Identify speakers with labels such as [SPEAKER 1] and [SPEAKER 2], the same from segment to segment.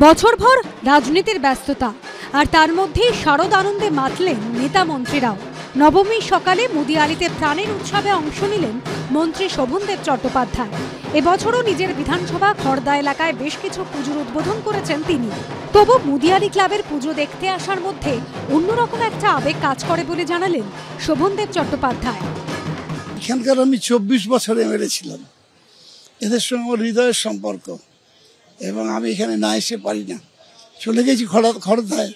[SPEAKER 1] বছরভর রাজনীতির ব্যস্ততা আর তার মধ্যেই শারদ আনন্দে মাতলেন নেতা মন্ত্রীরাও। নবমী সকালে মুদিয়ালিতে প্রাণের উৎসবে অংশ নিলেন মন্ত্রী শোভনদেব চট্টোপাধ্যায়। এবছরও নিজের বিধানসভা খড়দা এলাকায় বেশ কিছু পুজোর উদ্বোধন করেছেন তিনি। তবু মুদিয়ালি ক্লাবের পুজো দেখতে আসার মধ্যে অন্যরকম একটা আবেগ কাজ করে বলে জানালেন শোভনদেব চট্টোপাধ্যায়।
[SPEAKER 2] এখানকার আমি 24 বছর এমএলএ ছিলাম, এদের সঙ্গে আমার হৃদয়ের সম্পর্ক, এবং আমি এখানে না এসে পারি না। চলে গেছি খড়দায়,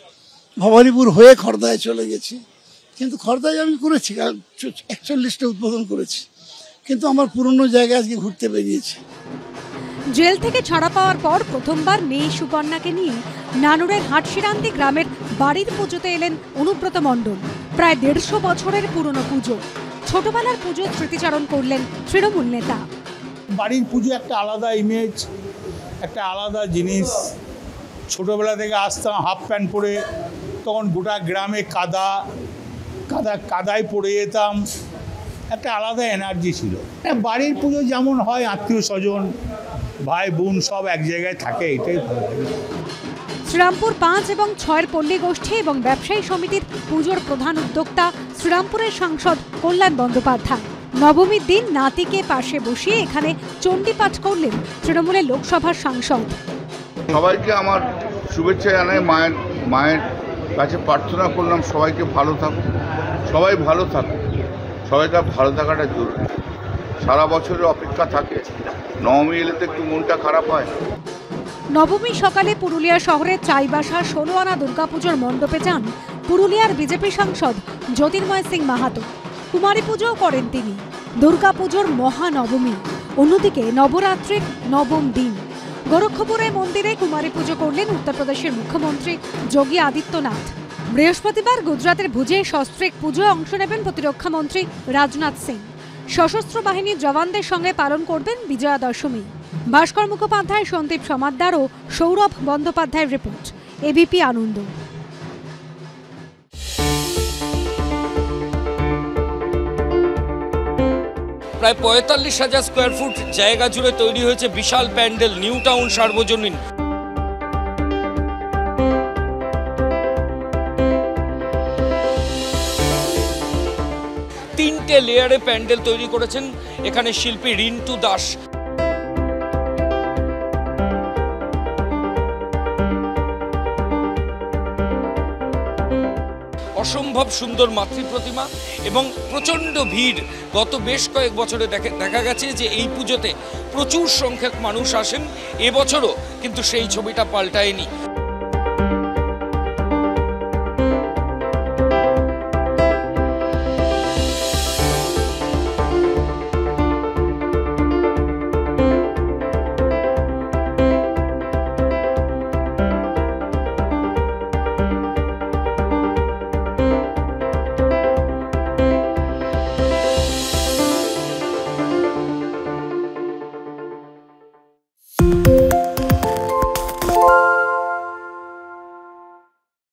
[SPEAKER 2] ভবানীপুর হয়ে খড়দায় চলে গেছি, কিন্তু খড়দায় আমি করেছি 41টা উদ্বোধন করেছি, কিন্তু আমার পুরনো জায়গায় আজকে ঘুরতে বেরিয়েছি।
[SPEAKER 1] জেল থেকে ছাড়া পাওয়ার পর প্রথমবার মেয়ে সুকন্যাকে নিয়ে নানুরের হাটশিরান্তি গ্রামের বাড়ির পুজোতে এলেন অনুব্রত মণ্ডল। প্রায় 150 বছরের পুরনো পুজো, ছোটবেলার পুজো স্মৃতিচারণ করলেন তৃণমূল নেতা।
[SPEAKER 3] বাড়ির পুজো একটা আলাদা ইমেজ, একটা আলাদা জিনিস। ছোটবেলা থেকে আসতাম হাফ প্যান্ট পরে, তখন গোটা গ্রামে কাদায় পড়ে যেতাম, একটা আলাদা এনার্জি ছিল। বাড়ির পুজো যেমন হয়, আত্মীয় স্বজন ভাই বোন সব এক জায়গায় থাকে, এটাই ভালো লাগে।
[SPEAKER 1] শ্রীরামপুর 5 এবং 6 পল্লী গোষ্ঠী এবং ব্যবসায়ী সমিতির পুজোর প্রধান উদ্যোক্তা শ্রীরামপুরের সাংসদ কল্যাণ বন্দ্যোপাধ্যায় নবমীর দিন নাতিকে পাশে বসিয়ে এখানে চণ্ডীপাঠ করলেন তৃণমূলের লোকসভার সাংসদ।
[SPEAKER 4] সবাইকে আমার শুভেচ্ছা জানাই, মায়ের কাছে প্রার্থনা করলাম সবাইকে ভালো থাকুক, সবাই ভালো থাকুক, সবাইকার ভালো থাকাটা জরুরি। সারা বছরের অপেক্ষা থাকে, নবমী এলে তো একটু মনটা খারাপ হয়।
[SPEAKER 1] নবমী সকালে পুরুলিয়া শহরের চাইবাসা 16 আনা দুর্গাপুজোর মণ্ডপে যান পুরুলিয়ার বিজেপি সাংসদ জ্যোতির্ময় সিং মাহাতো। কুমারী পুজোও করেন তিনি। দুর্গাপুজোর মহানবমী, অন্যদিকে নবরাত্রির নবম দিন। গোরক্ষপুরে মন্দিরে কুমারী পুজো করলেন উত্তরপ্রদেশের মুখ্যমন্ত্রী যোগী আদিত্যনাথ। বৃহস্পতিবার গুজরাতের ভুজে সস্ত্রীক পুজোয় অংশ নেবেন প্রতিরক্ষা মন্ত্রী রাজনাথ সিং। সশস্ত্র বাহিনীর জওয়ানদের সঙ্গে পালন করবেন বিজয়া দশমী। ভাস্কর মুখোপাধ্যায়, সন্দীপ সমাদ্দার ও সৌরভ বন্দ্যোপাধ্যায়ের রিপোর্ট, এবিপি আনন্দ।
[SPEAKER 5] প্রায় 45,000 স্কোয়ার ফুট জায়গা জুড়ে তৈরি হয়েছে বিশাল প্যান্ডেল নিউ টাউন সার্বজনীন। তিনটে লেয়ারে প্যান্ডেল তৈরি করেছেন এখানে শিল্পী রিন্টু দাস। অসম্ভব সুন্দর মাতৃ প্রতিমা এবং প্রচণ্ড ভিড়। গত বেশ কয়েক বছরে দেখা গেছে যে এই পুজোতে প্রচুর সংখ্যক মানুষ আসেন, এবছরও কিন্তু সেই ছবিটা পাল্টায়নি।